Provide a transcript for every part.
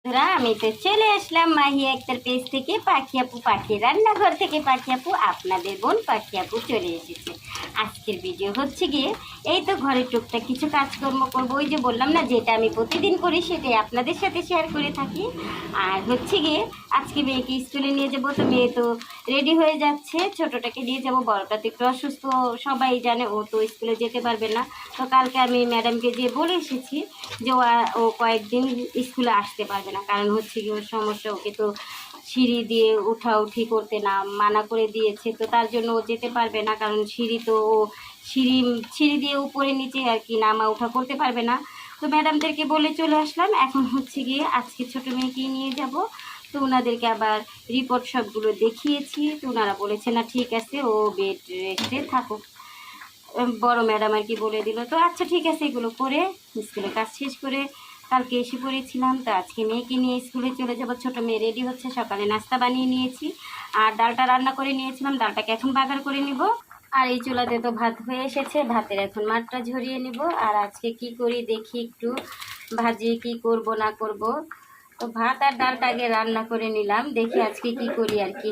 বন্ধুরা আমি তো চলে আসলাম মাহি আক্তার পেজ থেকে। পাখি আপু পাখি রান্নাঘর থেকে পাখি আপু, আপনাদের বোন পাখি আপু চলে এসেছে। আজকের ভিডিও হচ্ছে গিয়ে এই তো ঘরের টুকটাক কিছু কাজকর্ম করবো। ওই যে বললাম না, যেটা আমি প্রতিদিন করি সেটাই আপনাদের সাথে শেয়ার করে থাকি। আর হচ্ছে গিয়ে আজকে মেয়েকে স্কুলে নিয়ে যাবো, তো মেয়ে তো রেডি হয়ে যাচ্ছে। ছোটোটাকে নিয়ে যাবো, বড়টা তো একটু অসুস্থ, সবাই জানে, ও তো স্কুলে যেতে পারবে না। তো কালকে আমি ম্যাডামকে গিয়ে বলে এসেছি যে ও কয়েকদিন স্কুলে আসতে পারবে না, কারণ হচ্ছে কি ওর সমস্যা, ওকে তো সিঁড়ি দিয়ে উঠাউঠি করতে না মানা করে দিয়েছে। তো তার জন্য ও যেতে পারবে না, কারণ সিঁড়ি তো ও সিঁড়ি দিয়ে উপরে নিচে আর কি নামা ওঠা করতে পারবে না। তো ম্যাডামদেরকে বলে চলে আসলাম। এখন হচ্ছে গিয়ে আজকে ছোটো মেয়েকেই নিয়ে যাব। তো ওনাদেরকে আবার রিপোর্ট সবগুলো দেখিয়েছি, তো ওনারা বলেছে না ঠিক আছে, ও বেড রেস্টে থাকুক। বড় ম্যাডাম আর কি বলে দিল। তো আচ্ছা ঠিক আছে, এগুলো করে স্কুলে কাজ শেষ করে কালকে এসে পড়েছিলাম। তো আজকে মেয়েকে নিয়ে স্কুলে চলে যাব। ছোটো মেয়ে রেডি হচ্ছে, সকালে নাস্তা বানিয়ে নিয়েছি আর ডালটা রান্না করে নিয়েছিলাম। ডালটাকে এখন বাগার করে নিব। আর এই চুলাতে তো ভাত হয়ে এসেছে, ভাতের এখন মাঠটা ঝরিয়ে নিব। আর আজকে কি করি দেখি, একটু ভাজি কি করব না করব। তো ভাত আর ডালটা আগে রান্না করে নিলাম, দেখি আজকে কি করি আর কি।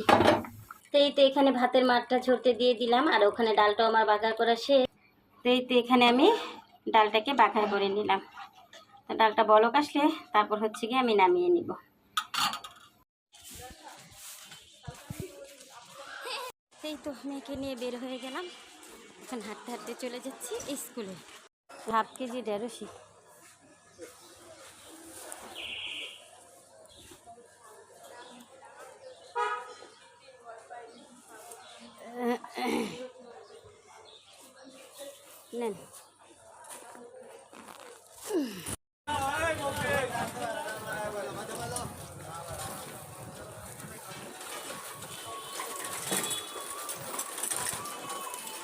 তো এই তো এখানে ভাতের মাঠটা ঝরতে দিয়ে দিলাম, আর ওখানে ডালটাও আমার বাগার করা শেষ। তো এই তো এখানে আমি ডালটাকে বাগার করে নিলাম। তো ডালটা বলক আসলে তারপর হচ্ছে গিয়ে আমি নামিয়ে নিব। এই তো মেয়েকে নিয়ে বের হয়ে গেলাম, এখন হাঁটতে হাঁটতে চলে যাচ্ছি স্কুলে। হাফ কেজি ঢেঁড়সি। নেন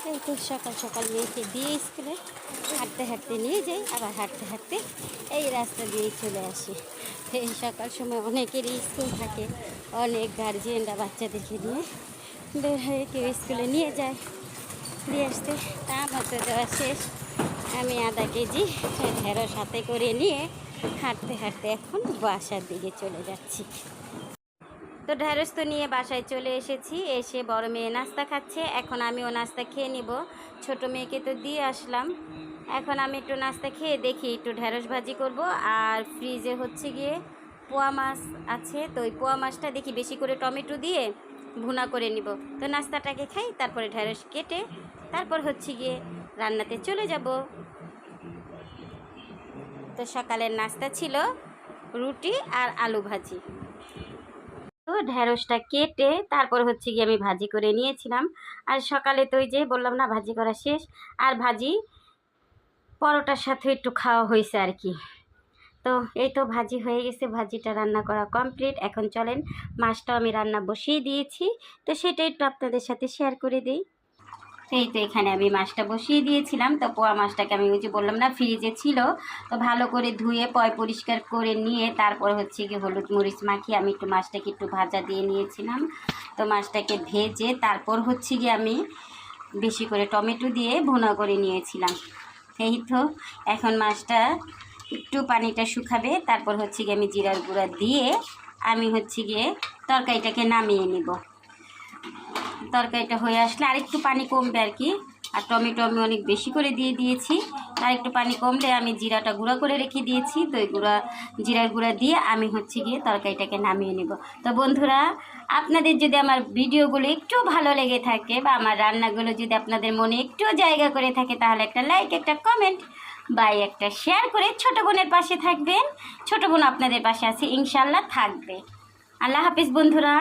এই তো সকাল সকাল মেয়েকে দিয়ে স্কুলে হাঁটতে হাঁটতে নিয়ে যাই, আবার হাঁটতে হাঁটতে এই রাস্তা দিয়েই চলে আসি। এই সকাল সময় অনেকেরই স্কুল থাকে, অনেক গার্জিয়ানরা বাচ্চাদেরকে নিয়ে বের হয়ে কেউ স্কুলে নিয়ে যায়, দিয়ে আসতে। তা আমার তো দেওয়া শেষ। আমি আধা কেজি ঢেঁড়স হাতে করে নিয়ে হাঁটতে হাঁটতে এখন বাসার দিকে চলে যাচ্ছি। তো ঢেঁড়স তো নিয়ে বাসায় চলে এসেছি, এসে বড় মেয়ে নাস্তা খাচ্ছে, এখন আমিও নাস্তা খেয়ে নিব। ছোটো মেয়েকে তো দিয়ে আসলাম, এখন আমি একটু নাস্তা খেয়ে দেখি একটু ঢেঁড়স ভাজি করব। আর ফ্রিজে হচ্ছে গিয়ে পোয়া মাছ আছে, তো ওই পোয়া মাছটা দেখি বেশি করে টমেটো দিয়ে ভুনা করে নিব। তো নাস্তাটাকে খাই, তারপরে ঢেঁড়স কেটে তারপর হচ্ছে গিয়ে রান্নাতে চলে যাব। তো সকালের নাস্তা ছিল রুটি আর আলু ভাজি। তো ঢেঁড়সটা কেটে তারপর হচ্ছে গিয়ে আমি ভাজি করে নিয়েছিলাম। আর সকালে তো ওই যে বললাম না, ভাজি করা শেষ। আর ভাজি পরোটার সাথে একটু খাওয়া হয়েছে আর কি। তো এই তো ভাজি হয়ে গেছে, ভাজিটা রান্না করা কমপ্লিট। এখন চলেন, মাছটাও আমি রান্না বসিয়ে দিয়েছি, তো সেটা একটু আপনাদের সাথে শেয়ার করে দিই। এই তো এখানে আমি মাছটা বসিয়ে দিয়েছিলাম। তো পোয়া মাছটাকে আমি ওই যে বললাম না ফ্রিজে ছিল, তো ভালো করে ধুয়ে পরিষ্কার করে নিয়ে তারপর হচ্ছে কি হলুদ মরিচ মাখিয়ে আমি একটু মাছটাকে একটু ভাজা দিয়ে নিয়েছিলাম। তো মাছটাকে ভেজে তারপর হচ্ছে গিয়ে আমি বেশি করে টমেটো দিয়ে ভুনা করে নিয়েছিলাম। এই তো এখন মাছটা একটু পানিটা শুকাবে, তারপর হচ্ছে গিয়ে আমি জিরার গুঁড়া দিয়ে আমি হচ্ছে গিয়ে তরকারিটাকে নামিয়ে নিব। তরকারিটা হয়ে আসলে আরেকটু পানি কমবে আর কি। আর টমেটো আমি অনেক বেশি করে দিয়ে দিয়েছি, আর একটু পানি কমলে আমি জিরাটা গুঁড়া করে রেখে দিয়েছি, তো ওই জিরার গুঁড়া দিয়ে আমি হচ্ছে গিয়ে তরকারিটাকে নামিয়ে নেব। তো বন্ধুরা, আপনাদের যদি আমার ভিডিওগুলো একটু ভালো লেগে থাকে বা আমার রান্নাগুলো যদি আপনাদের মনে একটু জায়গা করে থাকে, তাহলে একটা লাইক, একটা কমেন্ট বা একটা শেয়ার করে ছোটো বোনের পাশে থাকবেন। ছোটো বোন আপনাদের পাশে আছে, ইনশাল্লাহ থাকবে। আল্লাহ হাফিজ বন্ধুরা।